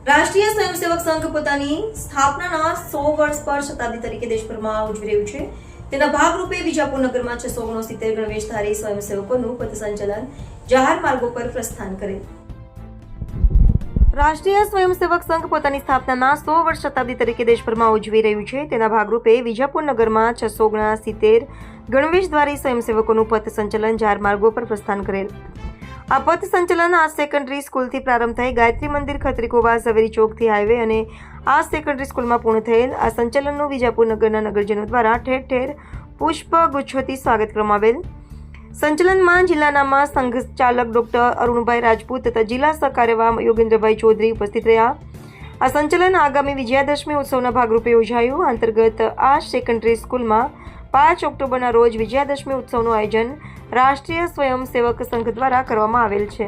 રાષ્ટ્રીય સ્વયંસેવક સંઘ પોતાની સ્થાપનાના 100 વર્ષ પર શતાબ્દી તરીકે દેશભરમાં ઉજવી રહ્યું છે. તેના ભાગરૂપે વિજાપુર નગરમાં 669 ગણવેશધારી સ્વયંસેવકોનું પથસંચલન જાહેર માર્ગો પર પ્રસ્થાન કરેલ. રાષ્ટ્રીય સ્વયંસેવક સંઘ પોતાની સ્થાપનાના 100 વર્ષ શતાબ્દી તરીકે દેશભરમાં ઉજવી રહ્યું છે. તેના ભાગરૂપે વિજાપુર નગરમાં 669 ગણવેશધારી સ્વયંસેવકોનું પથસંચલન જાહેર માર્ગો પર પ્રસ્થાન કરેલ. આ પથ સંચલન આ સેકન્ડરી સ્કૂલથી પ્રારંભ થઈ ગાયત્રી મંદિર, ખત્રીકોવા, ઝવેરી ચોકથી હાઈવે અને આ સેકન્ડરી સ્કૂલમાં પૂર્ણ થયેલ. આ સંચલનનું વિજાપુર નગરના નગરજનો દ્વારા ઠેર ઠેર પુષ્પગુચ્છોથી સ્વાગત કરવામાં આવેલ. સંચલનમાં જિલ્લાના સંઘ ચાલક ડોક્ટર અરુણભાઈ રાજપૂત તથા જિલ્લા સહકાર્યવાહ યોગેન્દ્રભાઈ ચૌધરી ઉપસ્થિત રહ્યા. આ સંચલન આગામી વિજયાદશમી ઉત્સવના ભાગરૂપે યોજાયું. અંતર્ગત આ સેકન્ડરી સ્કૂલમાં 5 ઓક્ટોબરના રોજ વિજયાદશમી ઉત્સવનું આયોજન રાષ્ટ્રીય સ્વયંસેવક સંઘ દ્વારા કરવામાં આવેલ છે.